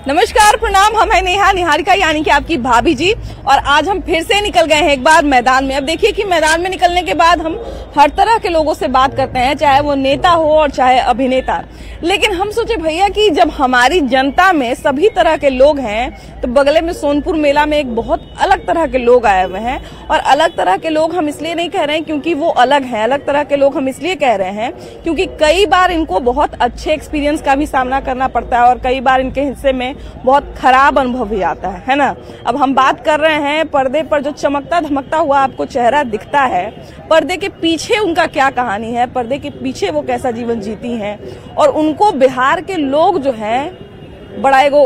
नमस्कार, प्रणाम। हम है नेहा निहारिका यानी कि आपकी भाभी जी, और आज हम फिर से निकल गए हैं एक बार मैदान में। अब देखिए कि मैदान में निकलने के बाद हम हर तरह के लोगों से बात करते हैं, चाहे वो नेता हो और चाहे अभिनेता। लेकिन हम सोचे भैया कि जब हमारी जनता में सभी तरह के लोग हैं तो बगले में सोनपुर मेला में एक बहुत अलग तरह के लोग आए हुए हैं। और अलग तरह के लोग हम इसलिए नहीं कह रहे हैं क्योंकि वो अलग हैं, अलग तरह के लोग हम इसलिए कह रहे हैं क्योंकि कई बार इनको बहुत अच्छे एक्सपीरियंस का भी सामना करना पड़ता है और कई बार इनके हिस्से में बहुत खराब अनुभव भी आता है ना। अब हम बात कर रहे हैं पर्दे पर जो चमकता धमकता हुआ आपको चेहरा दिखता है, पर्दे के पीछे उनका क्या कहानी है, पर्दे के पीछे वो कैसा जीवन जीती हैं। और उनको बिहार के लोग जो हैं बड़ा एगो,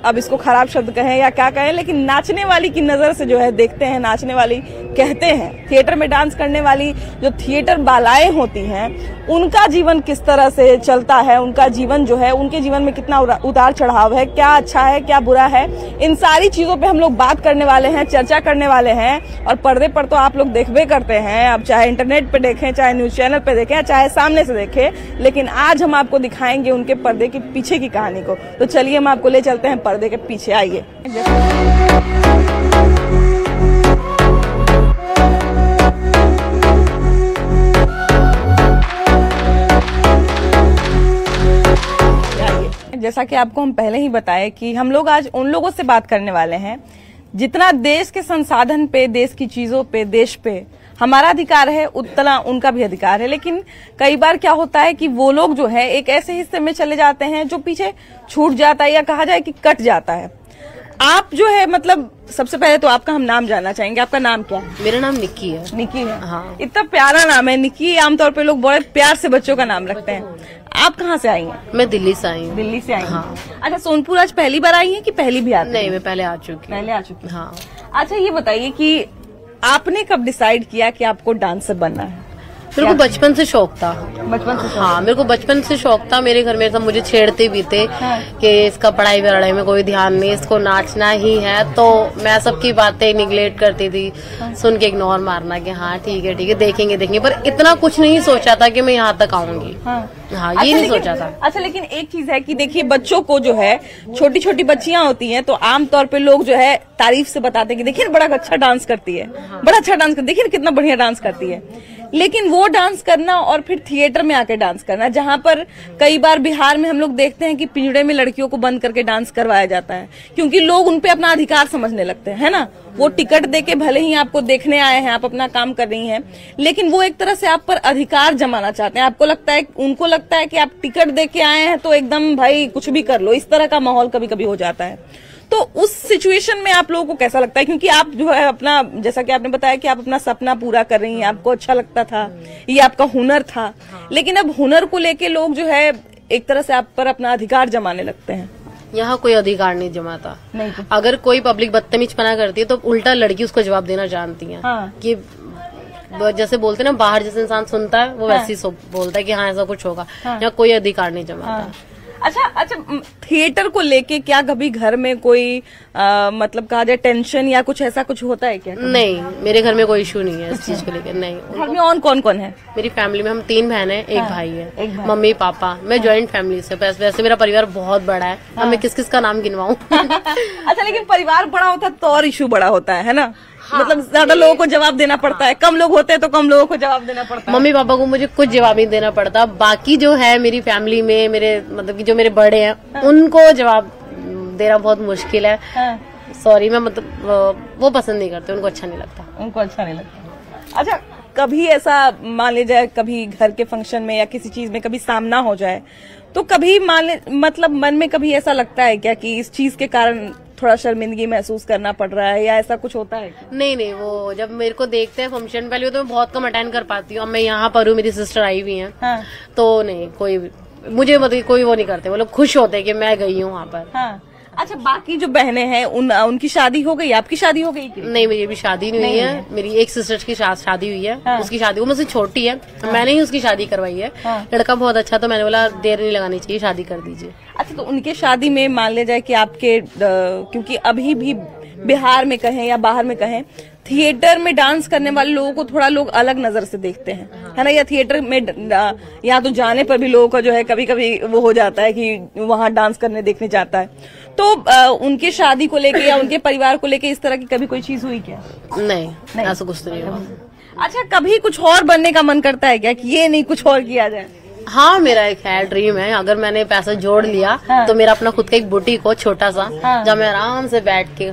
अब इसको खराब शब्द कहें या क्या कहें, लेकिन नाचने वाली की नजर से जो है देखते हैं, नाचने वाली कहते हैं। थिएटर में डांस करने वाली जो थिएटर बालाएं होती हैं उनका जीवन किस तरह से चलता है, उनका जीवन जो है, उनके जीवन में कितना उतार चढ़ाव है, क्या अच्छा है क्या बुरा है, इन सारी चीजों पे हम लोग बात करने वाले हैं, चर्चा करने वाले हैं। और पर्दे पर तो आप लोग देखबे करते हैं, अब चाहे इंटरनेट पे देखें, चाहे न्यूज चैनल पे देखें, चाहे सामने से देखें, लेकिन आज हम आपको दिखाएंगे उनके पर्दे के पीछे की कहानी को। तो चलिए हम आपको ले चलते हैं पर्दे के पीछे, आइए। जैसा कि आपको हम पहले ही बताए कि हम लोग आज उन लोगों से बात करने वाले हैं जितना देश के संसाधन पे, देश की चीजों पे, देश पे हमारा अधिकार है उतना उनका भी अधिकार है। लेकिन कई बार क्या होता है कि वो लोग जो है एक ऐसे हिस्से में चले जाते हैं जो पीछे छूट जाता है या कहा जाए कि कट जाता है। आप जो है, मतलब सबसे पहले तो आपका हम नाम जानना चाहेंगे। आपका नाम क्या है? मेरा नाम निक्की है। निक्की है? हाँ। इतना प्यारा नाम है निक्की। आमतौर पे लोग बड़े प्यार से बच्चों का नाम रखते हैं। आप कहाँ से आई हैं? मैं दिल्ली से आई हूँ। दिल्ली से आई? हाँ। अच्छा, सोनपुर आज पहली बार आई हैं कि पहली भी आती? नहीं, मैं पहले आ चुकी। पहले आ चुकी? हाँ। अच्छा, ये बताइए कि आपने कब डिसाइड किया कि आपको डांसर बनना है? मेरे को बचपन से शौक था। बचपन से? हाँ, मेरे को बचपन से शौक था। मेरे घर में सब मुझे छेड़ते भी थे कि इसका पढ़ाई वढ़ाई में कोई ध्यान नहीं, इसको नाचना ही है। तो मैं सबकी बातें निगलेक्ट करती थी, सुन के इग्नोर मारना कि हाँ ठीक है देखेंगे। पर इतना कुछ नहीं सोचा था कि मैं यहाँ तक आऊंगी। हाँ, ये नहीं सोचा था। अच्छा, लेकिन एक चीज है कि देखिए बच्चों को जो है, छोटी छोटी बच्चियां होती हैं तो आमतौर पे लोग जो है तारीफ से बताते हैं कि देखिए बड़ा अच्छा डांस करती है, बड़ा अच्छा डांस करती है, देखिए कितना बढ़िया डांस करती है। लेकिन वो डांस करना और फिर थिएटर में आके डांस करना, जहाँ पर कई बार बिहार में हम लोग देखते हैं कि पिंजड़े में लड़कियों को बंद करके डांस करवाया जाता है क्योंकि लोग उनपे अपना अधिकार समझने लगते हैं, है ना। वो टिकट देके भले ही आपको देखने आए हैं, आप अपना काम कर रही हैं, लेकिन वो एक तरह से आप पर अधिकार जमाना चाहते हैं। आपको लगता है, उनको लगता है कि आप टिकट देके आए हैं तो एकदम भाई कुछ भी कर लो, इस तरह का माहौल कभी कभी हो जाता है। तो उस सिचुएशन में आप लोगों को कैसा लगता है? क्योंकि आप जो है अपना, जैसा कि आपने बताया कि आप अपना सपना पूरा कर रही हैं, आपको अच्छा लगता था, ये आपका हुनर था, लेकिन अब हुनर को लेके लोग जो है एक तरह से आप पर अपना अधिकार जमाने लगते हैं। यहाँ कोई अधिकार नहीं जमाता। नहीं। अगर कोई पब्लिक बदतमीजपना करती है तो उल्टा लड़की उसको जवाब देना जानती है। हाँ। कि जैसे बोलते हैं ना, बाहर जैसे इंसान सुनता है वो वैसे ही बोलता है कि हाँ ऐसा कुछ होगा। यहाँ कोई अधिकार नहीं जमाता। अच्छा, थिएटर को लेके क्या कभी घर में कोई मतलब कहा जाए टेंशन या कुछ ऐसा कुछ होता है क्या? नहीं, मेरे घर में कोई इशू नहीं है इस चीज को लेकर। नहीं। घर में और कौन कौन है? मेरी फैमिली में हम 3 बहन हैं, एक भाई है, मम्मी पापा। मैं ज्वाइंट फैमिली से, वैसे मेरा परिवार बहुत बड़ा है। अब मैं किस किस का नाम गिनवाऊं? अच्छा, लेकिन परिवार बड़ा होता है तो और इशू बड़ा होता है ना। हाँ, मतलब ज्यादा लोगों को जवाब देना पड़ता है, कम लोग होते हैं तो कम लोगों को जवाब देना पड़ता है। मम्मी पापा को मुझे कुछ जवाब नहीं देना पड़ता। बाकी जो है मेरी फैमिली में, मेरे मतलब कि जो मेरे बड़े हैं उनको जवाब देना बहुत मुश्किल है। सॉरी, मैं मतलब वो पसंद नहीं करते, उनको अच्छा नहीं लगता। उनको अच्छा नहीं लगता। अच्छा, कभी ऐसा मान लीजिए कभी घर के फंक्शन में या किसी चीज में कभी सामना हो जाए तो कभी मतलब मन में कभी ऐसा लगता है क्या कि इस चीज के कारण थोड़ा शर्मिंदगी महसूस करना पड़ रहा है या ऐसा कुछ होता है? नहीं, वो जब मेरे को देखते हैं फंक्शन पहले तो मैं बहुत कम अटेंड कर पाती हूँ। अब मैं यहाँ पर हूँ, मेरी सिस्टर आई हुई है। हाँ। तो नहीं, कोई मुझे मतलब कोई वो नहीं करते, वो लोग खुश होते हैं कि मैं गई हूँ वहाँ पर। हाँ। अच्छा, बाकी जो बहनें हैं उनकी शादी हो गई? आपकी शादी हो गई? नहीं, मेरी अभी शादी नहीं हुई है। मेरी एक सिस्टर की शादी हुई है। हाँ। उसकी शादी वो मुझसे छोटी है। हाँ। मैंने ही उसकी शादी करवाई है। हाँ। लड़का बहुत अच्छा, तो मैंने बोला देर नहीं लगानी चाहिए, शादी कर दीजिए। अच्छा, तो उनके शादी में मान लिया जाए कि आपके क्योंकि अभी भी बिहार में कहें या बाहर में कहें थिएटर में डांस करने वाले लोगों को थोड़ा लोग अलग नजर से देखते हैं, है ना, या थिएटर में या तो जाने पर भी लोगों का जो है कभी कभी वो हो जाता है कि वहां डांस करने देखने जाता है। तो उनकी शादी को लेके या उनके परिवार को लेके इस तरह की कभी कोई चीज हुई क्या? नहीं, ऐसा कुछ तो नहीं हुआ। अच्छा, कभी कुछ और बनने का मन करता है क्या कि ये नहीं कुछ और किया जाए? हाँ, मेरा एक है ड्रीम है, अगर मैंने पैसा जोड़ लिया तो मेरा अपना खुद का एक बुटीक हो छोटा सा, जहाँ मैं आराम से बैठ के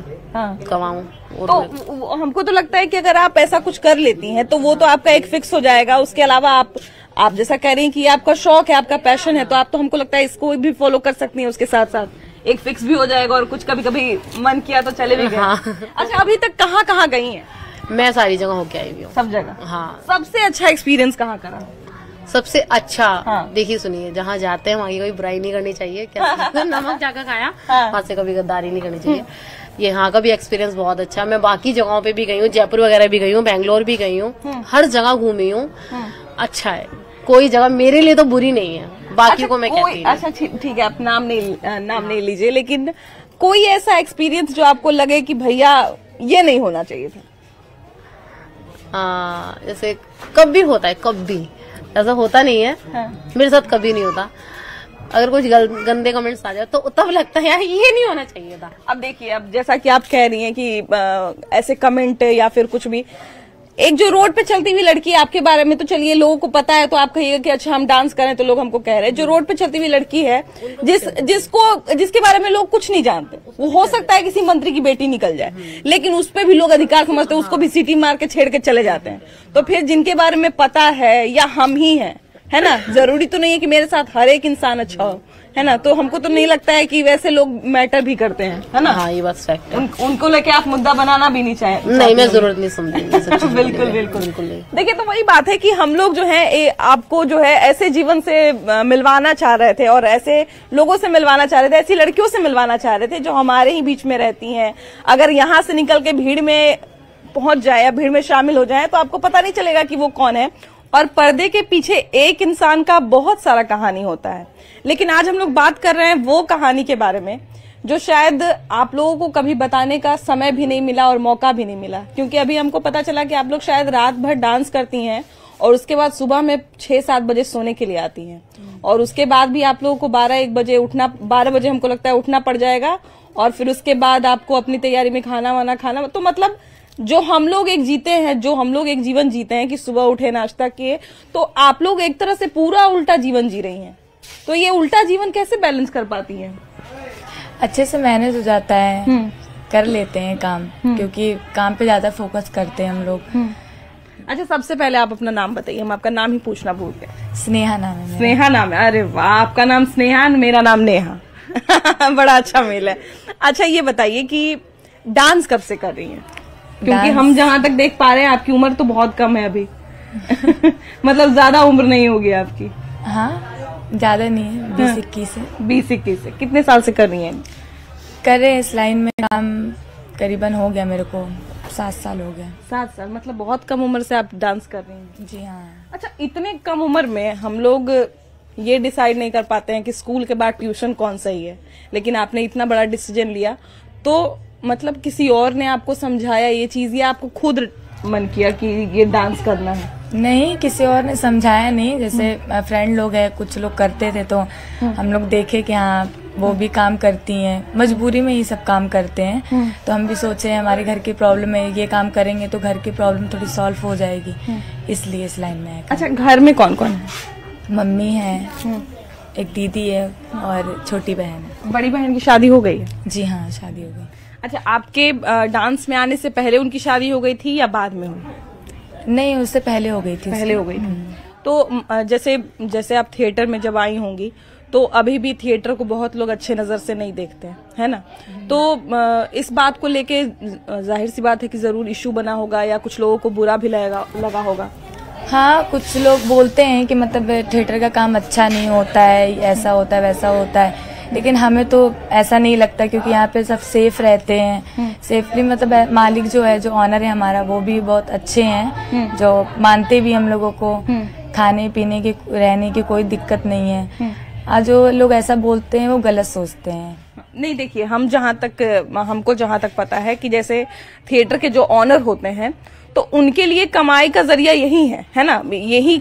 कमाऊं। तो हमको तो लगता है कि अगर आप ऐसा कुछ कर लेती हैं तो वो तो आपका एक फिक्स हो जाएगा। उसके अलावा आप जैसा कह रही हैं कि आपका शौक है, आपका पैशन है, तो आप तो हमको लगता है इसको भी फॉलो कर सकती हैं, उसके साथ साथ एक फिक्स भी हो जाएगा और कुछ कभी कभी मन किया तो चले भी गए। हाँ। अच्छा, अभी तक कहाँ गई हैं? मैं सारी जगह होके आई हुई हूँ। सब जगह? हाँ। सबसे अच्छा एक्सपीरियंस कहाँ करा? सबसे अच्छा, हाँ। देखिए सुनिए, जहाँ जाते हैं वहाँ की कोई बुराई नहीं करनी चाहिए, क्या नमक जाकर खाया, वहाँ से कभी गद्दारी नहीं करनी चाहिए। यहाँ का भी एक्सपीरियंस बहुत अच्छा। मैं बाकी जगहों पे भी गई हूँ, जयपुर वगैरह भी गई हूँ, बैंगलोर भी गई हूँ, हर जगह घूमी हूँ। अच्छा है, कोई जगह मेरे लिए तो बुरी नहीं है, बाकी को मैं कहती हूँ। अच्छा ठीक है, आप नाम नहीं लीजिए, लेकिन कोई ऐसा एक्सपीरियंस जो आपको लगे कि भैया ये नहीं होना चाहिए था? जैसे कभी होता है, कभी ऐसा होता नहीं है। हाँ। मेरे साथ कभी नहीं होता। अगर कुछ गंदे कमेंट्स आ जाए तो तब लगता है यार ये नहीं होना चाहिए था। अब देखिए, अब जैसा कि आप कह रही हैं कि ऐसे कमेंट या फिर कुछ भी, एक जो रोड पे चलती हुई लड़की है, आपके बारे में तो चलिए लोगों को पता है तो आप कहिएगा कि अच्छा हम डांस करें तो लोग हमको कह रहे हैं। जो रोड पे चलती हुई लड़की है, जिसके बारे में लोग कुछ नहीं जानते, वो हो सकता है किसी मंत्री की बेटी निकल जाए, लेकिन उस पे भी लोग अधिकार समझते हैं, उसको भी सीटी मार के छेड़ के चले जाते हैं। तो फिर जिनके बारे में पता है या हम ही हैं, है ना, जरूरी तो नहीं है कि मेरे साथ हर एक इंसान अच्छा हो, है ना, तो हमको तो नहीं लगता है कि वैसे लोग मैटर भी करते हैं, है ना। हाँ, ये बात फैक्ट है। उनको लेके आप मुद्दा बनाना भी नहीं चाहे। नहीं, मैं जरूरत नहीं समझूंगी। बिल्कुल। देखिए, तो वही बात है कि हम लोग जो है आपको जो है ऐसे जीवन से मिलवाना चाह रहे थे और ऐसे लोगों से मिलवाना चाह रहे थे, ऐसी लड़कियों से मिलवाना चाह रहे थे जो हमारे ही बीच में रहती हैं। अगर यहाँ से निकल के भीड़ में पहुंच जाए या भीड़ में शामिल हो जाए तो आपको पता नहीं चलेगा कि वो कौन है, और पर्दे के पीछे एक इंसान का बहुत सारा कहानी होता है। लेकिन आज हम लोग बात कर रहे हैं वो कहानी के बारे में जो शायद आप लोगों को कभी बताने का समय भी नहीं मिला और मौका भी नहीं मिला, क्योंकि अभी हमको पता चला कि आप लोग शायद रात भर डांस करती हैं और उसके बाद सुबह में 6-7 बजे सोने के लिए आती हैं, और उसके बाद भी आप लोगों को 12-1 बजे उठना, 12 बजे हमको लगता है उठना पड़ जाएगा, और फिर उसके बाद आपको अपनी तैयारी में खाना वाना खाना। तो मतलब जो हम लोग एक जीते हैं, जो हम लोग एक जीवन जीते हैं कि सुबह उठे नाश्ता किए, तो आप लोग एक तरह से पूरा उल्टा जीवन जी रही हैं। तो ये उल्टा जीवन कैसे बैलेंस कर पाती हैं? अच्छे से मैनेज हो जाता है, कर लेते हैं काम, क्योंकि काम पे ज्यादा फोकस करते हैं हम लोग। अच्छा, सबसे पहले आप अपना नाम बताइए, हम आपका नाम ही पूछना भूल गए। स्नेहा नाम है। स्नेहा नाम है? अरे वाह, आपका नाम स्नेहा, मेरा नाम नेहा। बड़ा अच्छा मेल है। अच्छा, ये बताइए कि डांस कब से कर रही हैं? क्योंकि हम जहाँ तक देख पा रहे हैं आपकी उम्र तो बहुत कम है अभी। मतलब ज्यादा उम्र नहीं होगी आपकी? हाँ, ज्यादा नहीं है, 20-21 है। 20-21 से कितने साल से कर रही हैं? कर रहे हैं इस लाइन में काम, करीबन हो गया मेरे को 7 साल हो गया। 7 साल, मतलब बहुत कम उम्र से आप डांस कर रही हैं। जी हाँ। अच्छा, इतने कम उम्र में हम लोग ये डिसाइड नहीं कर पाते हैं कि स्कूल के बाद ट्यूशन कौन सही है, लेकिन आपने इतना बड़ा डिसीजन लिया, तो मतलब किसी और ने आपको समझाया ये चीज या आपको खुद मन किया कि ये डांस करना है? नहीं, किसी और ने समझाया नहीं, जैसे फ्रेंड लोग हैं, कुछ लोग करते थे तो हम लोग देखे कि हाँ वो भी काम करती हैं, मजबूरी में ही सब काम करते हैं, तो हम भी सोचे हमारे घर की प्रॉब्लम है, ये काम करेंगे तो घर की प्रॉब्लम थोड़ी सॉल्व हो जाएगी, इसलिए इस लाइन में आए। अच्छा, घर में कौन कौन है? मम्मी है, एक दीदी है और छोटी बहन है। बड़ी बहन की शादी हो गई है? जी हाँ, शादी हो गई। अच्छा, आपके डांस में आने से पहले उनकी शादी हो गई थी या बाद में हुई? नहीं, उससे पहले हो गई थी। पहले हो गई थी। तो जैसे आप थिएटर में जब आई होंगी तो अभी भी थिएटर को बहुत लोग अच्छे नजर से नहीं देखते हैं, है ना, तो इस बात को लेके जाहिर सी बात है कि जरूर इशू बना होगा या कुछ लोगों को बुरा भी लगा होगा। हाँ, कुछ लोग बोलते हैं कि मतलब थिएटर का काम अच्छा नहीं होता है, ऐसा होता है वैसा होता है, लेकिन हमें तो ऐसा नहीं लगता, क्योंकि यहाँ पे सब सेफ रहते हैं, सेफली, मतलब मालिक जो है, जो ऑनर है हमारा, वो भी बहुत अच्छे हैं, जो मानते भी हम लोगों को, खाने पीने की, रहने की कोई दिक्कत नहीं है। आज जो लोग ऐसा बोलते हैं वो गलत सोचते हैं। नहीं, देखिए हमको जहां तक पता है कि जैसे थिएटर के जो ऑनर होते हैं तो उनके लिए कमाई का जरिया यही है ना, यही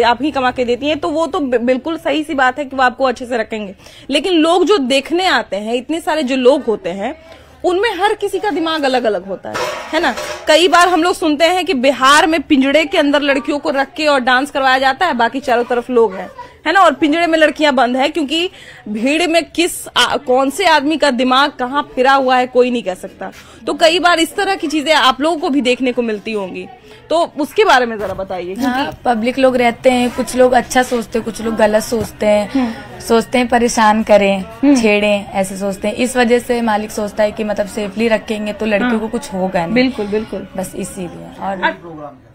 आप ही कमा के देती हैं, तो वो तो बिल्कुल सही सी बात है कि वो आपको अच्छे से रखेंगे। लेकिन लोग जो देखने आते हैं, इतने सारे जो लोग होते हैं, उनमें हर किसी का दिमाग अलग अलग होता है ना। कई बार हम लोग सुनते हैं कि बिहार में पिंजड़े के अंदर लड़कियों को रख के और डांस करवाया जाता है, बाकी चारों तरफ लोग हैं, है ना, और पिंजड़े में लड़कियां बंद है, क्योंकि भीड़ में कौन से आदमी का दिमाग कहाँ फिरा हुआ है कोई नहीं कह सकता। तो कई बार इस तरह की चीजें आप लोगों को भी देखने को मिलती होंगी, तो उसके बारे में जरा बताइए। हाँ, पब्लिक लोग रहते हैं, कुछ लोग अच्छा सोचते हैं, कुछ लोग गलत सोचते हैं, परेशान करें, छेड़ें, ऐसे सोचते हैं। इस वजह से मालिक सोचता है कि मतलब सेफली रखेंगे तो लड़कियों को कुछ होगा नहीं। बिल्कुल बिल्कुल, बस इसीलिए। और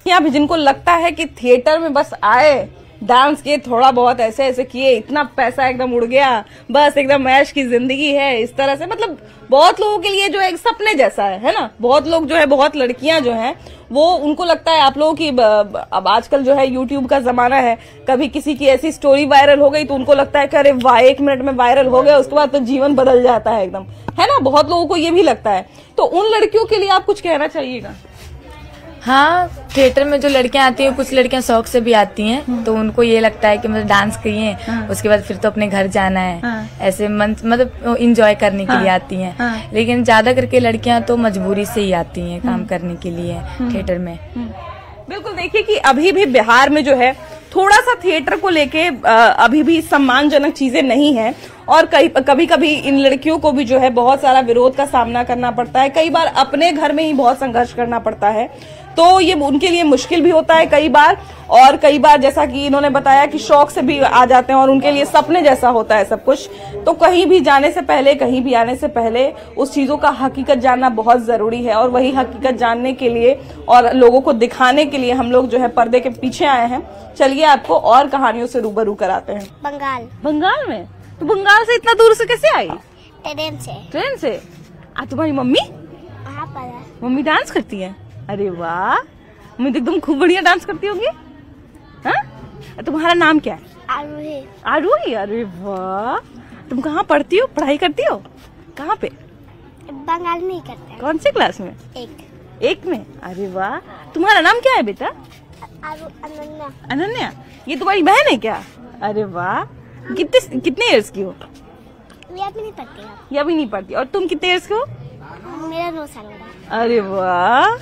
यहाँ भी जिनको लगता है कि थिएटर में बस आए, डांस किए, थोड़ा बहुत ऐसे ऐसे किए, इतना पैसा एकदम उड़ गया, बस एकदम ऐश की जिंदगी है, इस तरह से, मतलब बहुत लोगों के लिए जो है एक सपने जैसा है ना। बहुत लोग जो है, बहुत लड़कियां जो हैं, वो उनको लगता है आप लोगों की, अब आजकल जो है यूट्यूब का जमाना है, कभी किसी की ऐसी स्टोरी वायरल हो गई तो उनको लगता है कि अरे वाह, 1 मिनट में वायरल हो गया, उसके बाद तो जीवन बदल जाता है एकदम, है ना। बहुत लोगों को ये भी लगता है, तो उन लड़कियों के लिए आप कुछ कहना चाहिएगा? हाँ, थिएटर में जो लड़कियां आती हैं, कुछ लड़कियां शौक से भी आती हैं, तो उनको ये लगता है कि मतलब डांस किए, उसके बाद फिर तो अपने घर जाना है, ऐसे मतलब इंजॉय करने के लिए आती हैं। लेकिन ज्यादा करके लड़कियां तो मजबूरी से ही आती हैं काम करने के लिए थिएटर में। बिल्कुल, देखिए कि अभी भी बिहार में जो है थोड़ा सा थिएटर को लेके अभी भी सम्मानजनक चीजें नहीं है, और कभी कभी इन लड़कियों को भी जो है बहुत सारा विरोध का सामना करना पड़ता है, कई बार अपने घर में ही बहुत संघर्ष करना पड़ता है, तो ये उनके लिए मुश्किल भी होता है कई बार। और कई बार जैसा कि इन्होंने बताया कि शौक से भी आ जाते हैं और उनके लिए सपने जैसा होता है सब कुछ। तो कहीं भी जाने से पहले, कहीं भी आने से पहले उस चीजों का हकीकत जानना बहुत जरूरी है, और वही हकीकत जानने के लिए और लोगों को दिखाने के लिए हम लोग जो है पर्दे के पीछे आए हैं। चलिए आपको और कहानियों से रूबरू कराते हैं। बंगाल में? तो बंगाल से इतना दूर से कैसे आई? ट्रेन से। तुम्हारी मम्मी? मम्मी डांस करती है? अरे वाह, मम्मी तो एकदम खूब बढ़िया डांस करती होगी। हाँ, तुम्हारा नाम क्या है? आरूही। अरे वाह, तुम कहाँ पढ़ती हो, पढ़ाई करती हो? कहाँ पे? बंगाल में ही करते हैं। कौन से क्लास में? एक में। अरे वाह, तुम्हारा नाम क्या है बेटा? अनन्या। ये तुम्हारी बहन है क्या? अरे वाह, कितने इयर्स की हो? ये अभी नहीं पढ़ती। ये अभी नहीं पढ़ती। और तुम कितने इयर्स के हो? मेरा 9 साल का। अरे वाह,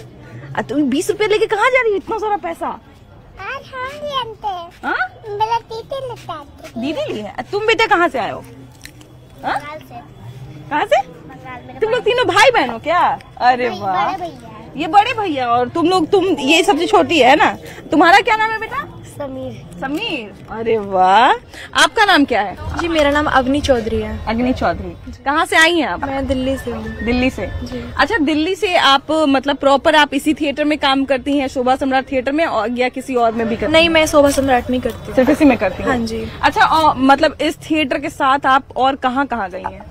तुम 20 रुपए लेके कहाँ जा रही हो, इतना सारा पैसा? दीदी ली है। तुम बेटा कहाँ से आए हो? कहाँ से? तुम लोग तीनों भाई बहन हो क्या? अरे वाह, ये बड़े भैया, और तुम ये सबसे छोटी है ना। तुम्हारा क्या नाम है बेटा? समीर। अरे वाह, आपका नाम क्या है? जी, मेरा नाम अग्नि चौधरी है। अग्नि चौधरी। कहाँ से आई हैं आप? मैं दिल्ली से हूँ। दिल्ली से जी। अच्छा, दिल्ली से आप मतलब प्रॉपर आप इसी थिएटर में काम करती हैं, शोभा सम्राट थिएटर में, या किसी और में भी करती हैं? नहीं, मैं शोभा सम्राट में करती हूँ। सिर्फ इसी में करती हैं? हाँ जी। अच्छा, और मतलब इस थिएटर के साथ आप और कहाँ कहाँ गई हैं?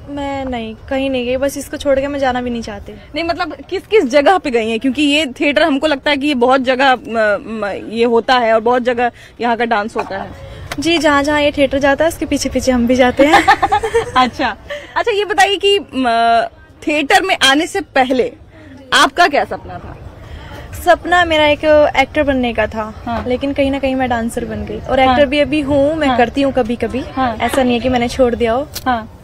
मैं नहीं, कहीं नहीं गई, बस इसको छोड़ के मैं जाना भी नहीं चाहती। नहीं, मतलब किस किस जगह पे गई हैं? क्योंकि ये थिएटर हमको लगता है कि ये बहुत जगह ये होता है, और बहुत जगह यहाँ का डांस होता है। जी, जहाँ जहाँ ये थिएटर जाता है उसके पीछे पीछे हम भी जाते हैं। अच्छा, ये बताइए कि थिएटर में आने से पहले आपका क्या सपना था? सपना मेरा एक एक्टर बनने का था। हाँ। लेकिन कहीं ना कहीं मैं डांसर बन गई, और एक्टर भी अभी हूँ, मैं करती हूँ कभी कभी। ऐसा नहीं है कि मैंने छोड़ दिया हो।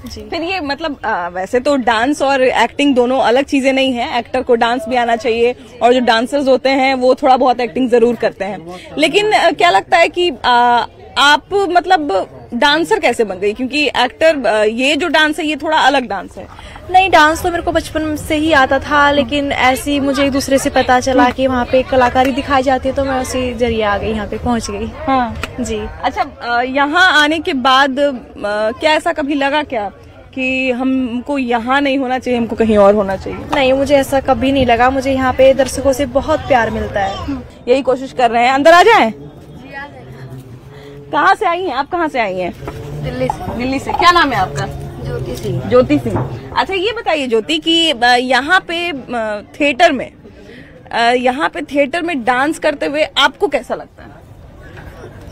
जी। फिर ये मतलब वैसे तो डांस और एक्टिंग दोनों अलग चीजें नहीं है, एक्टर को डांस भी आना चाहिए, और जो डांसर्स होते हैं वो थोड़ा बहुत एक्टिंग जरूर करते हैं। लेकिन क्या लगता है कि आप मतलब डांसर कैसे बन गई? क्योंकि एक्टर ये जो डांस है ये थोड़ा अलग डांस है। नहीं, डांस तो मेरे को बचपन से ही आता था, लेकिन ऐसी मुझे एक दूसरे से पता चला कि वहाँ पे कलाकारी दिखाई जाती है, तो मैं उसी जरिए आ गई, यहाँ पे पहुँच गई। हाँ जी। अच्छा, यहाँ आने के बाद क्या ऐसा कभी लगा क्या कि हमको यहाँ नहीं होना चाहिए, हमको कहीं और होना चाहिए? नहीं, मुझे ऐसा कभी नहीं लगा। मुझे यहाँ पे दर्शकों से बहुत प्यार मिलता है। यही कोशिश कर रहे हैं। अंदर आ जाएं। कहाँ से आई हैं आप? कहाँ से आई हैं? दिल्ली से। दिल्ली से। क्या नाम है आपका? ज्योति सिंह। अच्छा, ये बताइए ज्योति कि यहाँ पे थिएटर में डांस करते हुए आपको कैसा लगता है?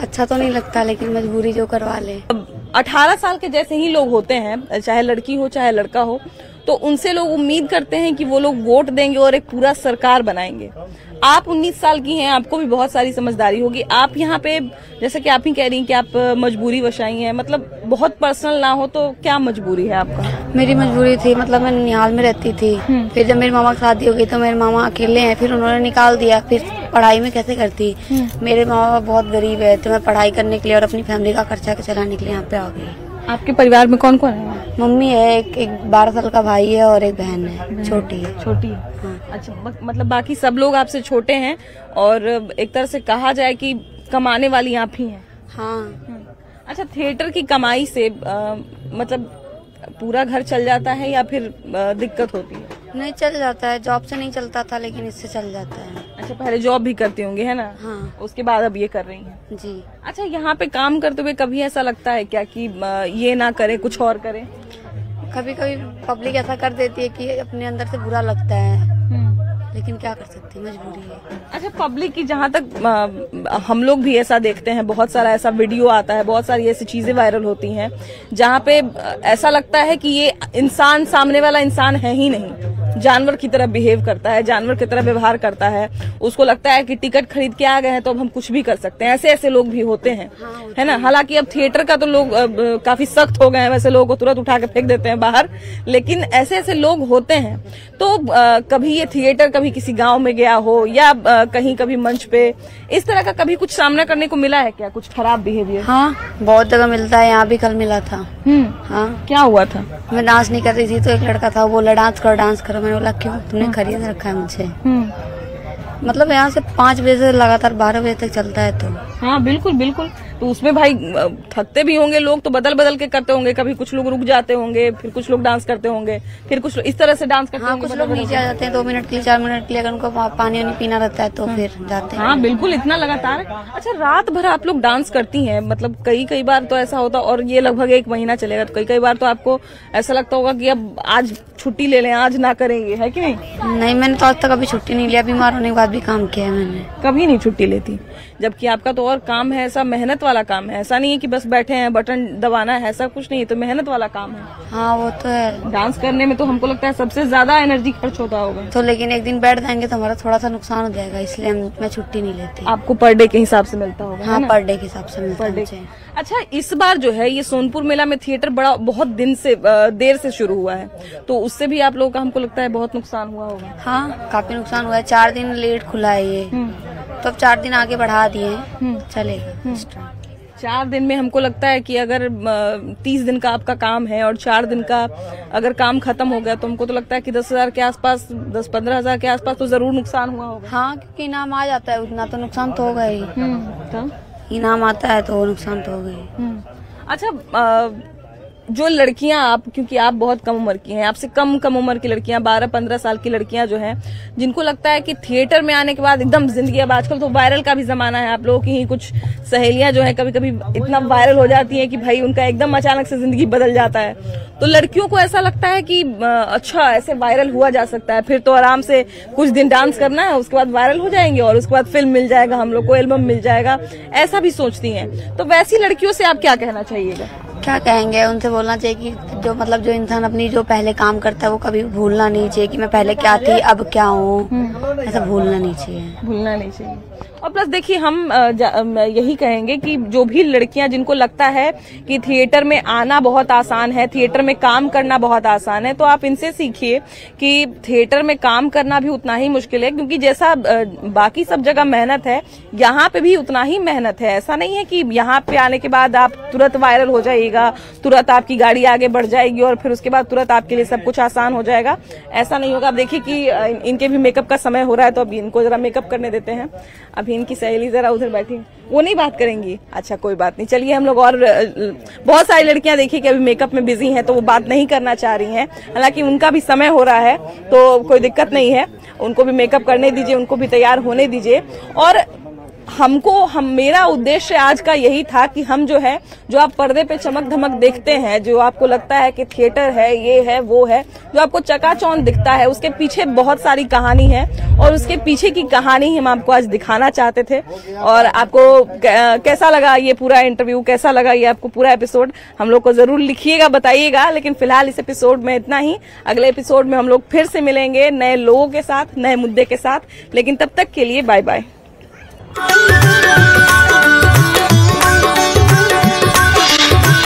अच्छा तो नहीं लगता, लेकिन मजबूरी जो करवा ले। 18 साल के जैसे ही लोग होते हैं, चाहे लड़की हो चाहे लड़का हो, तो उनसे लोग उम्मीद करते हैं कि वो लोग वोट देंगे और एक पूरा सरकार बनाएंगे। आप 19 साल की हैं, आपको भी बहुत सारी समझदारी होगी। आप यहाँ पे जैसे कि आप ही कह रही हैं कि आप मजबूरी वशाई हैं, मतलब बहुत पर्सनल ना हो तो क्या मजबूरी है आपका? मेरी मजबूरी थी, मतलब मैं ननिहाल में रहती थी। फिर जब मेरी मामा की शादी हो गई तो मेरे मामा अकेले हैं, फिर उन्होंने निकाल दिया। फिर पढ़ाई में कैसे करती, मेरे मामा बहुत गरीब है, तो मैं पढ़ाई करने के लिए और अपनी फैमिली का खर्चा चलाने के लिए यहाँ पे आ गई। आपके परिवार में कौन कौन है? मम्मी है, एक 12 साल का भाई है और एक बहन है, छोटी है। छोटी है, हाँ। अच्छा, मतलब बाकी सब लोग आपसे छोटे हैं और एक तरह से कहा जाए कि कमाने वाली आप ही हैं। हाँ। अच्छा, थिएटर की कमाई से मतलब पूरा घर चल जाता है या फिर दिक्कत होती है? नहीं, चल जाता है, जॉब से नहीं चलता था लेकिन इससे चल जाता है। अच्छा, पहले जॉब भी करती होंगी, है ना? हाँ। उसके बाद अब ये कर रही हैं। जी। अच्छा, यहाँ पे काम करते हुए कभी ऐसा लगता है क्या कि ये ना करे कुछ और करे? कभी कभी पब्लिक ऐसा कर देती है कि अपने अंदर से बुरा लगता है, लेकिन क्या कर सकते हैं, मजबूरी है। अच्छा, पब्लिक की जहाँ तक हम लोग भी ऐसा देखते हैं, बहुत सारा ऐसा वीडियो आता है, बहुत सारी ऐसी चीजें वायरल होती हैं जहाँ पे ऐसा लगता है कि ये इंसान, सामने वाला इंसान है ही नहीं, जानवर की तरह बिहेव करता है, जानवर की तरह व्यवहार करता है। उसको लगता है कि टिकट खरीद के आ गए हैं तो अब हम कुछ भी कर सकते हैं। ऐसे ऐसे लोग भी होते हैं, है ना? हालांकि अब थिएटर का तो लोग काफी सख्त हो गए हैं, वैसे लोगों को तुरंत उठा के फेंक देते हैं बाहर, लेकिन ऐसे ऐसे लोग होते हैं। तो कभी ये थिएटर कभी किसी गांव में गया हो या कहीं कभी मंच पे इस तरह का कभी कुछ सामना करने को मिला है क्या, कुछ खराब बिहेवियर? हाँ, बहुत जगह मिलता है, यहाँ भी कल मिला था। हाँ। क्या हुआ था? मैं डांस नहीं कर रही थी तो एक लड़का था, वो बोला डांस करो। मैंने बोला क्यों, तुमने खरीद रखा है मुझे? मतलब यहाँ से 5 बजे से लगातार 12 बजे तक चलता है। तो हाँ, बिल्कुल बिल्कुल। तो उसमें भाई थकते भी होंगे लोग, तो बदल बदल के करते होंगे, कभी कुछ लोग रुक जाते होंगे, फिर कुछ लोग डांस करते होंगे, फिर कुछ लोग इस तरह से डांस करते होंगे। कुछ लोग नीचे आ जाते हैं 2 मिनट के लिए, 4 मिनट के लिए, अगर उनको पानी वानी पीना रहता है तो फिर जाते हैं। हाँ, बिल्कुल, इतना लगातार। अच्छा, रात भर आप लोग डांस करती हैं, मतलब कई बार तो ऐसा होता, और ये लगभग 1 महीना चलेगा, तो कई बार तो आपको ऐसा लगता होगा कि अब आज छुट्टी ले लें, आज ना करेंगे, है कि नहीं? नहीं, मैंने तो आज तक अभी छुट्टी नहीं लिया, बीमार होने के बाद भी काम किया है मैंने। कभी नहीं छुट्टी लेती, जबकि आपका तो और काम है, ऐसा मेहनत वाला काम है, ऐसा नहीं है कि बस बैठे हैं बटन दबाना है, ऐसा कुछ नहीं है, तो मेहनत वाला काम है। हाँ, वो तो है। डांस करने में तो हमको लगता है सबसे ज्यादा एनर्जी खर्च होता होगा। तो लेकिन एक दिन बैठ जाएंगे तो हमारा थोड़ा सा नुकसान हो जाएगा, इसलिए मैं छुट्टी नहीं लेती। आपको पर डे के हिसाब से मिलता होगा? हाँ, पर डे के हिसाब से मिलता है मुझे। अच्छा, इस बार जो है ये सोनपुर मेला में थिएटर बहुत देर से शुरू हुआ है, तो उससे भी आप लोगों का हमको लगता है बहुत नुकसान हुआ होगा। हाँ, काफी नुकसान हुआ है। 4 दिन लेट खुला है ये, तो अब 4 दिन आगे बढ़ा दिए, चलेगा। 4 दिन में हमको लगता है कि अगर 30 दिन का आपका काम है और 4 दिन का अगर काम खत्म हो गया, तो हमको तो लगता है कि 10,000 के आसपास, 10-15 हजार के आसपास तो जरूर नुकसान हुआ होगा। हाँ, क्योंकि इनाम आ जाता है, उतना तो नुकसान तो होगा ही। इनाम आता है तो नुकसान तो होगा ही। अच्छा, जो लड़कियां, आप क्योंकि आप बहुत कम उम्र की हैं, आपसे कम उम्र की लड़कियां, 12-15 साल की लड़कियां जो हैं, जिनको लगता है कि थिएटर में आने के बाद एकदम जिंदगी, अब आजकल तो वायरल का भी जमाना है, आप लोगों की ही कुछ सहेलियां जो है कभी कभी इतना वायरल हो जाती हैं कि भाई उनका एकदम अचानक से जिंदगी बदल जाता है, तो लड़कियों को ऐसा लगता है कि अच्छा, ऐसे वायरल हुआ जा सकता है, फिर तो आराम से कुछ दिन डांस करना है, उसके बाद वायरल हो जाएंगे और उसके बाद फिल्म मिल जाएगा, हम लोग को एल्बम मिल जाएगा, ऐसा भी सोचती हैं। तो वैसी लड़कियों से आप क्या कहना चाहिएगा? क्या कहेंगे, उनसे बोलना चाहिए कि जो इंसान अपनी जो पहले काम करता है वो कभी भूलना नहीं चाहिए कि मैं पहले क्या थी अब क्या हूँ, ऐसा भूलना नहीं चाहिए। और प्लस देखिए, हम यही कहेंगे कि जो भी लड़कियां जिनको लगता है कि थिएटर में आना बहुत आसान है, थिएटर में काम करना बहुत आसान है, तो आप इनसे सीखिए कि थिएटर में काम करना भी उतना ही मुश्किल है, क्योंकि जैसा बाकी सब जगह मेहनत है, यहाँ पे भी उतना ही मेहनत है। ऐसा नहीं है कि यहाँ पे आने के बाद आप तुरंत वायरल हो जाइएगा, तुरंत आपकी गाड़ी आगे बढ़ जाएगी और फिर उसके बाद तुरंत आपके लिए सब कुछ आसान हो जाएगा, ऐसा नहीं होगा। आप देखिए कि इनके भी मेकअप का समय हो रहा है, तो अभी इनको जरा मेकअप करने देते हैं। अभी इनकी सहेली जरा उधर बैठी, वो नहीं बात करेंगी। अच्छा, कोई बात नहीं, चलिए हम लोग, और बहुत सारी लड़कियां देखिए कि अभी मेकअप में बिजी हैं, तो वो बात नहीं करना चाह रही हैं, हालांकि उनका भी समय हो रहा है, तो कोई दिक्कत नहीं है, उनको भी मेकअप करने दीजिए, उनको भी तैयार होने दीजिए। और मेरा उद्देश्य आज का यही था कि हम जो है, जो आप पर्दे पे चमक धमक देखते हैं, जो आपको लगता है कि थिएटर है, ये है, वो है, जो आपको चकाचौंध दिखता है, उसके पीछे बहुत सारी कहानी है और उसके पीछे की कहानी हम आपको आज दिखाना चाहते थे। और आपको कैसा लगा ये पूरा इंटरव्यू, कैसा लगा ये आपको पूरा एपिसोड, हम लोग को जरूर लिखिएगा, बताइएगा। लेकिन फिलहाल इस एपिसोड में इतना ही। अगले एपिसोड में हम लोग फिर से मिलेंगे नए लोगों के साथ, नए मुद्दे के साथ। लेकिन तब तक के लिए बाय बाय।